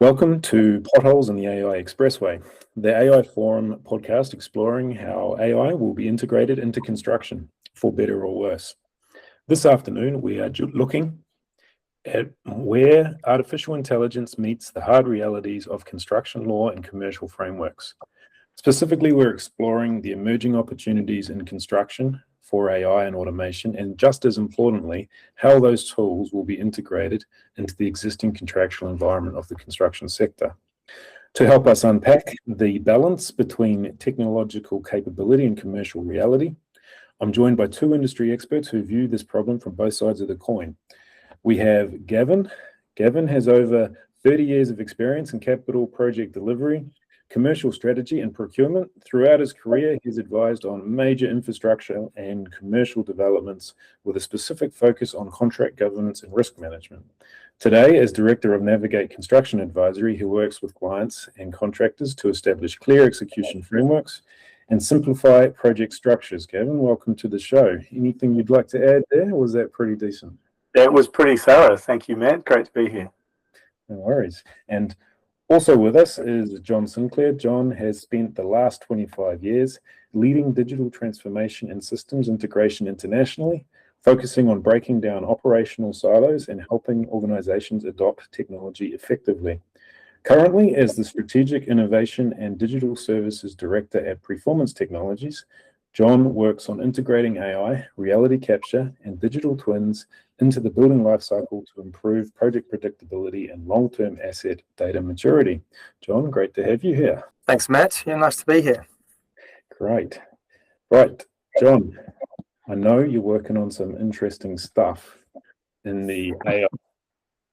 Welcome to Potholes in the AI Expressway, the AI Forum podcast exploring how AI will be integrated into construction, for better or worse. This afternoon, we are looking at where artificial intelligence meets the hard realities of construction law and commercial frameworks. Specifically, we're exploring the emerging opportunities in construction for AI and automation, and just as importantly, how those tools will be integrated into the existing contractual environment of the construction sector. To help us unpack the balance between technological capability and commercial reality, I'm joined by two industry experts who view this problem from both sides of the coin. We have Gavin. Gavin has over 30 years of experience in capital project delivery, commercial strategy and procurement. Throughout his career, he's advised on major infrastructure and commercial developments with a specific focus on contract governance and risk management. Today, as Director of Navigate Construction Advisory, he works with clients and contractors to establish clear execution frameworks and simplify project structures. Gavin, welcome to the show. Anything you'd like to add there, or was that pretty decent? That was pretty thorough. Thank you, Matt. Great to be here. No worries. And also with us is John Sinclair. John has spent the last 25 years leading digital transformation and systems integration internationally, focusing on breaking down operational silos and helping organizations adopt technology effectively. Currently, as the Strategic Innovation and Digital Services Director at Performance Technologies, John works on integrating AI, reality capture, and digital twins into the building lifecycle to improve project predictability and long-term asset data maturity. John, great to have you here. Thanks, Matt. Yeah, nice to be here. Great. Right, John, I know you're working on some interesting stuff in the AI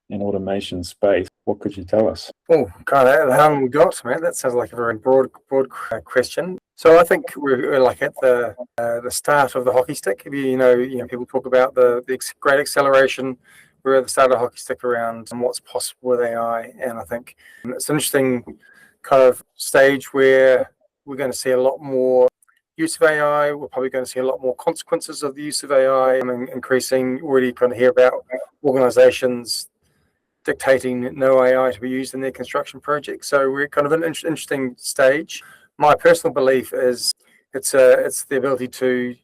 and automation space. What could you tell us? Oh, God, how long we got, Matt? That sounds like a very broad question. So I think we're like at the start of the hockey stick. You know, people talk about the great acceleration. We're at the start of the hockey stick around what's possible with AI, and I think it's an interesting kind of stage where we're going to see a lot more use of AI. We're probably going to see a lot more consequences of the use of AI. I mean, increasing. Already kind of hear about organisations dictating no AI to be used in their construction projects. So we're kind of an interesting stage. My personal belief is it's the ability to,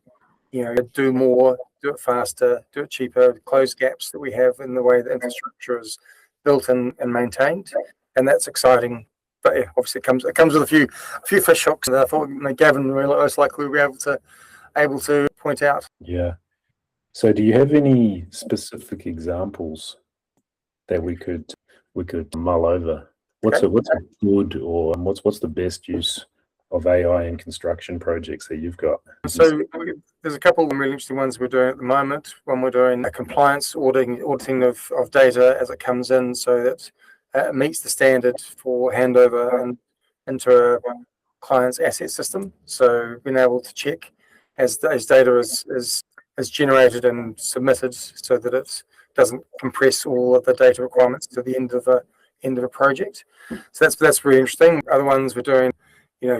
do more, do it faster, do it cheaper, close gaps that we have in the way that infrastructure is built and maintained, and that's exciting. But yeah, obviously it comes with a few fish hooks that I thought Gavin most likely will be able to point out. Yeah. So do you have any specific examples that we could mull over? What's a good, or what's the best use of AI in construction projects that you've got? So there's a couple of really interesting ones we're doing at the moment. One, we're doing a compliance auditing of data as it comes in, so that it meets the standard for handover and into a client's asset system. So being able to check as data is generated and submitted, so that it doesn't compress all of the data requirements to the end of a project. So that's really interesting. Other ones we're doing,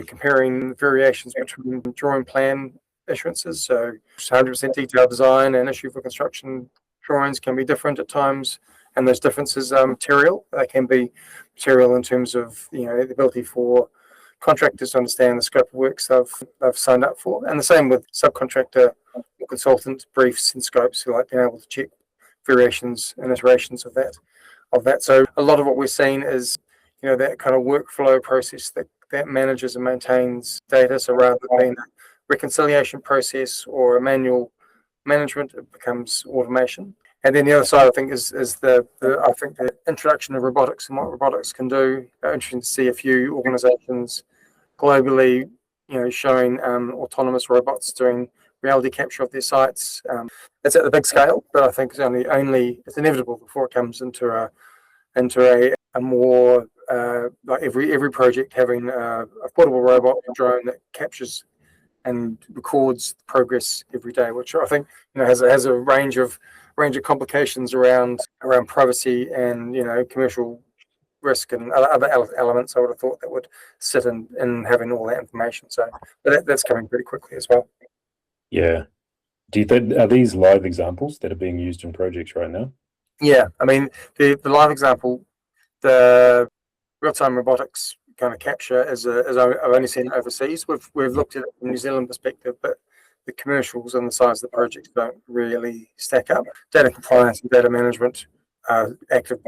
comparing variations between drawing plan issuances. So 100% detailed design and issue for construction drawings can be different at times, and those differences are material. They can be material in terms of the ability for contractors to understand the scope of works they've signed up for, and the same with subcontractor or consultant briefs and scopes, who like being able to check variations and iterations of that. So a lot of what we're seeing is that kind of workflow process that manages and maintains data. So rather than being a reconciliation process or a manual management, it becomes automation. And then the other side, I think, is the introduction of robotics and what robotics can do. Interesting to see a few organisations globally, showing autonomous robots doing reality capture of their sites. It's at the big scale, but I think it's inevitable before it comes into a more like every project having a portable robot drone that captures and records progress every day, which I think has a range of complications around privacy and commercial risk and other elements. I would have thought that would sit in having all that information. So, but that's coming pretty quickly as well. Yeah. Do you think, are these live examples that are being used in projects right now? Yeah, I mean the live example, the real-time robotics kind of capture as I've only seen overseas. We've looked at it from a New Zealand perspective, but the commercials and the size of the projects don't really stack up. Data compliance and data management are active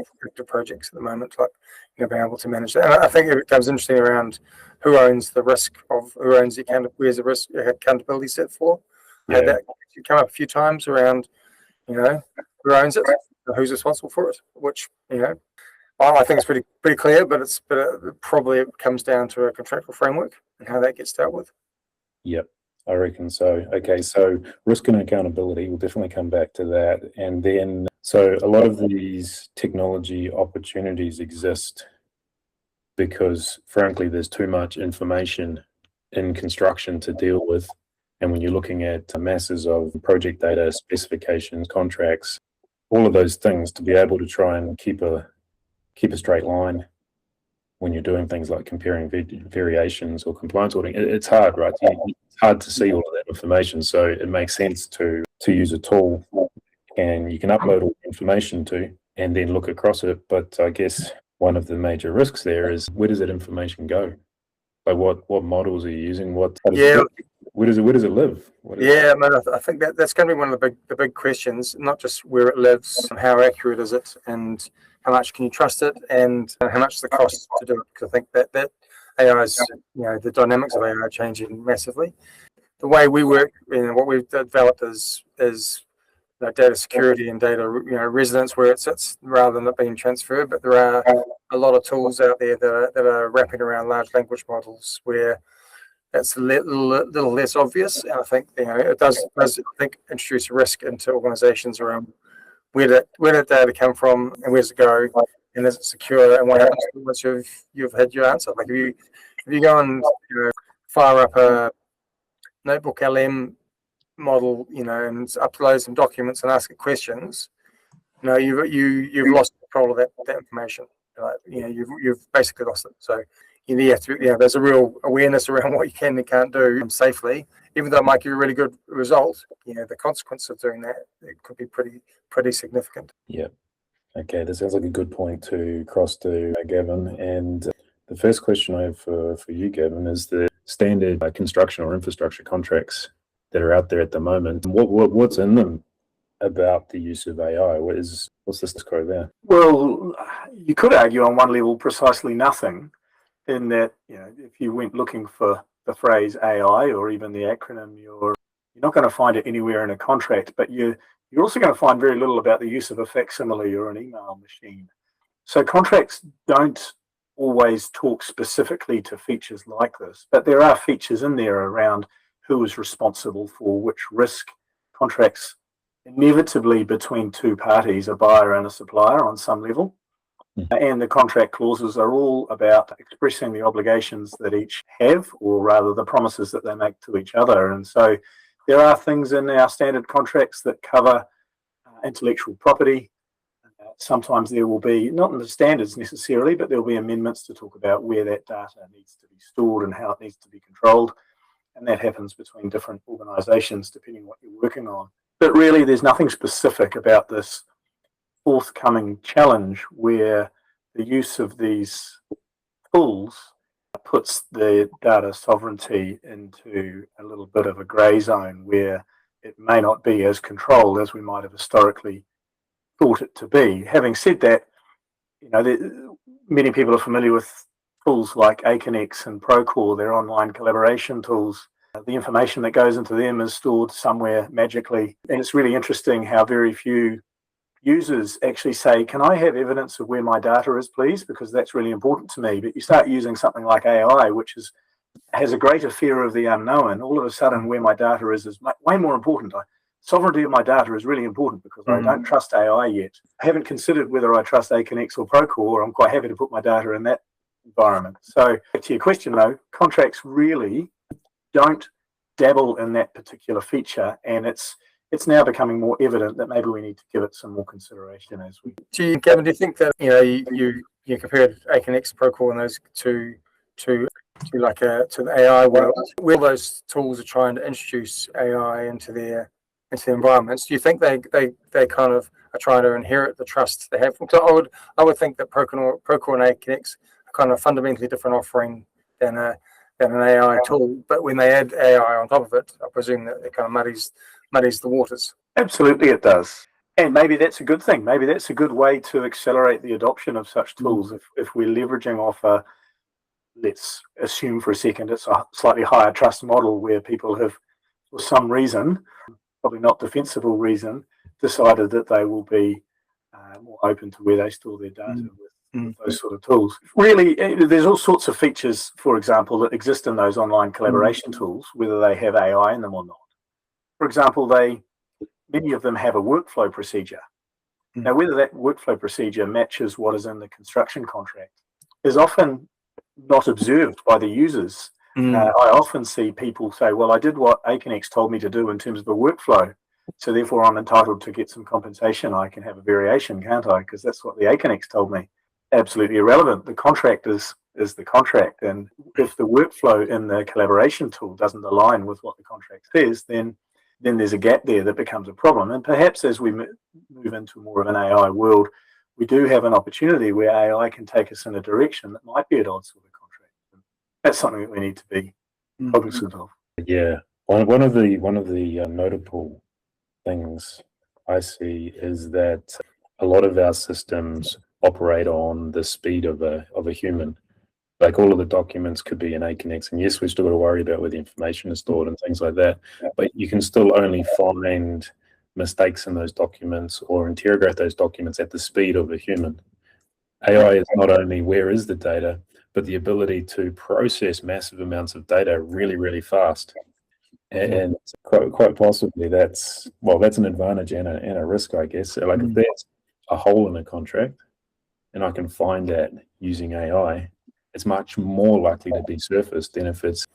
projects at the moment, like being able to manage that. And I think it becomes interesting around who owns the risk of who owns the where's the risk accountability set for. Yeah. Had that come up a few times around, who owns it, who's responsible for it, which I think it's pretty clear, but it probably comes down to a contractual framework and how that gets dealt with. Yep, I reckon so. Okay, so risk and accountability, we'll definitely come back to that. And then, so a lot of these technology opportunities exist because, frankly, there's too much information in construction to deal with. And when you're looking at masses of project data, specifications, contracts, all of those things, to be able to try and keep a straight line when you're doing things like comparing variations or compliance auditing, it's hard, right? It's hard to see all of that information. So it makes sense to use a tool, and you can upload all the information to and then look across it. But I guess one of the major risks there is, where does that information go? Like what models are you using? Where does it live? I think that's going to be one of the big questions. Not just where it lives, how accurate is it, and how much can you trust it, and how much is the cost to do it? Because I think that AI is, the dynamics of AI are changing massively. The way we work, what we've developed is data security and data residence where it sits rather than it being transferred. But there are a lot of tools out there that are wrapping around large language models where that's a little less obvious. And I think it does I think introduce a risk into organisations around where did data come from and where's it go, and is it secure, and what happens once you've had your answer. Like if you go and fire up a notebook LM model, and upload some documents and ask it questions, you've lost control of that information. You've basically lost it. So you have to, there's a real awareness around what you can and can't do safely, even though it might give you a really good result. The consequence of doing that, it could be pretty significant. Yeah. Okay, that sounds like a good point to cross to Gavin. And the first question I have for you, Gavin, is the standard construction or infrastructure contracts that are out there at the moment. What's in them about the use of AI? What's the code there? Well, you could argue on one level precisely nothing, in that if you went looking for the phrase AI or even the acronym, you're not going to find it anywhere in a contract, but you're also going to find very little about the use of a facsimile or an email machine. So contracts don't always talk specifically to features like this, but there are features in there around who is responsible for which risk. Contracts inevitably between two parties, a buyer and a supplier on some level. And the contract clauses are all about expressing the obligations that each have, or rather the promises that they make to each other. And so there are things in our standard contracts that cover intellectual property. Sometimes there will be, not in the standards necessarily, but there will be amendments to talk about where that data needs to be stored and how it needs to be controlled. And that happens between different organisations depending on what you're working on. But really, there's nothing specific about this forthcoming challenge where the use of these tools puts the data sovereignty into a little bit of a grey zone where it may not be as controlled as we might have historically thought it to be. Having said that, many people are familiar with tools like Aconex and Procore, their online collaboration tools. The information that goes into them is stored somewhere magically. And it's really interesting how very few users actually say, can I have evidence of where my data is, please? Because that's really important to me. But you start using something like AI, which has a greater fear of the unknown. All of a sudden, where my data is way more important. Sovereignty of my data is really important because I don't trust AI yet. I haven't considered whether I trust Aconex or Procore. I'm quite happy to put my data in that environment. So to your question, though, contracts really don't dabble in that particular feature, and it's now becoming more evident that maybe we need to give it some more consideration as we. Gavin, do you think that you compared Aconex, Procore, and those to the AI world, where those tools are trying to introduce AI into the environments? Do you think they kind of are trying to inherit the trust they have? I would think that Procore and Aconex kind of fundamentally different offering than an AI tool. But when they add AI on top of it, I presume that it kind of muddies the waters. Absolutely, it does. And maybe that's a good thing. Maybe that's a good way to accelerate the adoption of such tools. If we're leveraging off let's assume for a second, it's a slightly higher trust model where people have, for some reason, probably not defensible reason, decided that they will be more open to where they store their data with those sort of tools. Really, there's all sorts of features, for example, that exist in those online collaboration tools, whether they have AI in them or not. For example, many of them have a workflow procedure. Now, whether that workflow procedure matches what is in the construction contract is often not observed by the users. I often see people say, well, I did what Aconex told me to do in terms of a workflow, so therefore I'm entitled to get some compensation. I can have a variation, can't I? Because that's what the Aconex told me. Absolutely irrelevant. The contract is the contract, and if the workflow in the collaboration tool doesn't align with what the contract says, then there's a gap there that becomes a problem. And perhaps as we move into more of an AI world, we do have an opportunity where AI can take us in a direction that might be at odds with the contract. That's something that we need to be cognizant of. Yeah, one of the notable things I see is that a lot of our systems operate on the speed of a human. Like all of the documents could be in Aconex, and yes, we've still got to worry about where the information is stored and things like that, but you can still only find mistakes in those documents or interrogate those documents at the speed of a human. AI is not only where is the data, but the ability to process massive amounts of data really, really fast. And quite possibly that's an advantage and a risk, I guess. Like if there's a hole in a contract and I can find that using AI, it's much more likely to be surfaced than if it's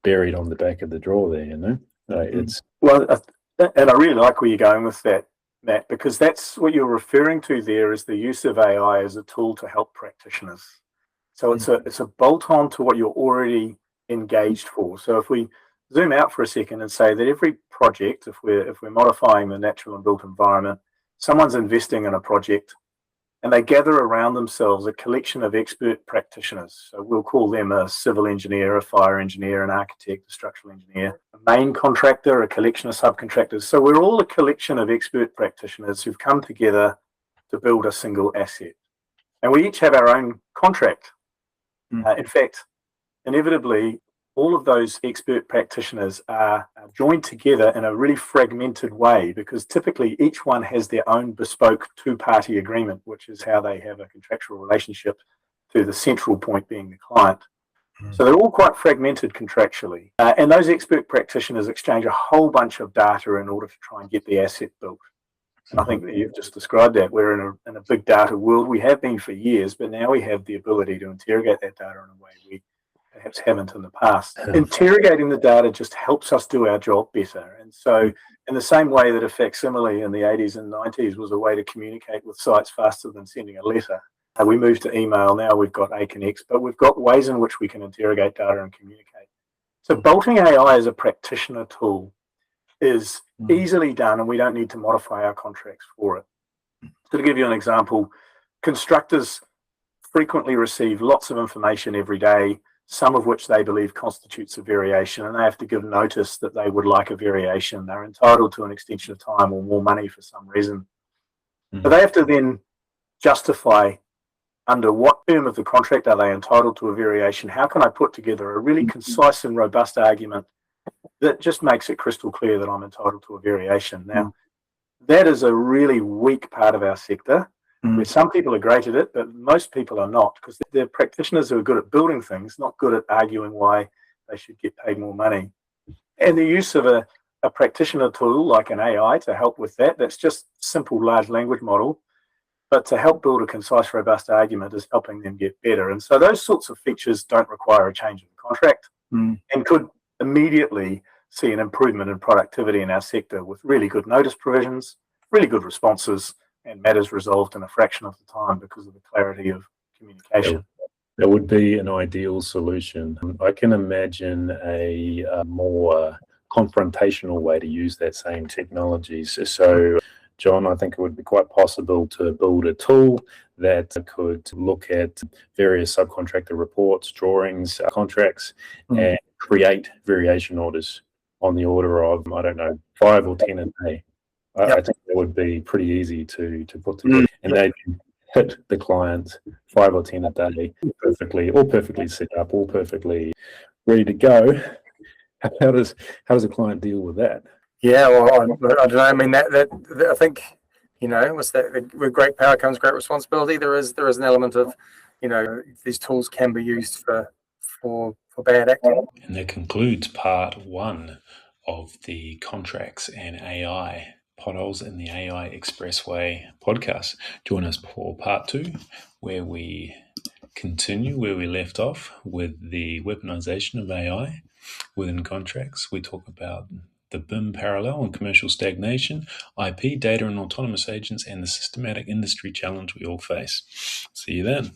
buried on the back of the drawer there, you know? And I really like where you're going with that, Matt, because that's what you're referring to there is the use of AI as a tool to help practitioners. So it's a bolt-on to what you're already engaged for. So if we zoom out for a second and say that every project, if we're modifying the natural and built environment, someone's investing in a project and they gather around themselves a collection of expert practitioners. So we'll call them a civil engineer, a fire engineer, an architect, a structural engineer, a main contractor, a collection of subcontractors. So we're all a collection of expert practitioners who've come together to build a single asset. And we each have our own contract. In fact, inevitably, all of those expert practitioners are joined together in a really fragmented way because typically each one has their own bespoke two-party agreement, which is how they have a contractual relationship to the central point being the client. So they're all quite fragmented contractually. And those expert practitioners exchange a whole bunch of data in order to try and get the asset built. And I think that you've just described that. We're in a big data world. We have been for years, but now we have the ability to interrogate that data in a way we perhaps haven't in the past. Interrogating the data just helps us do our job better. And so in the same way that a facsimile in the 80s and 90s was a way to communicate with sites faster than sending a letter, we moved to email. Now we've got Aconex, but we've got ways in which we can interrogate data and communicate. So bolting AI as a practitioner tool is easily done, and we don't need to modify our contracts for it. So to give you an example, constructors frequently receive lots of information every day, some of which they believe constitutes a variation, and they have to give notice that they would like a variation. They're entitled to an extension of time or more money for some reason. But they have to then justify under what term of the contract are they entitled to a variation. How can I put together a really concise and robust argument that just makes it crystal clear that I'm entitled to a variation? Now, that is a really weak part of our sector, where some people are great at it, but most people are not, because they're practitioners who are good at building things, not good at arguing why they should get paid more money. And the use of a practitioner tool like an AI to help with that, that's just simple large language model, but to help build a concise, robust argument is helping them get better. And so those sorts of features don't require a change in the contract and could immediately see an improvement in productivity in our sector with really good notice provisions, really good responses, and matters resolved in a fraction of the time because of the clarity of communication. That would be an ideal solution. I can imagine a more confrontational way to use that same technology. So John, I think it would be quite possible to build a tool that could look at various subcontractor reports, drawings, contracts, and create variation orders on the order of, I don't know, 5 or 10 a day. I think that would be pretty easy to put together, and they can hit the client 5 or 10 a day perfectly set up, all perfectly ready to go. How does a client deal with that? Yeah, well, I don't know. I mean, that I think, what's that? With great power comes great responsibility. There is an element of, these tools can be used for bad acting. And that concludes part 1 of the Contracts and AI Potholes in the AI Expressway podcast. Join us for part 2, where we continue where we left off with the weaponization of AI within contracts. We talk about the BIM parallel and commercial stagnation, IP, data and autonomous agents, and the systematic industry challenge we all face. See you then.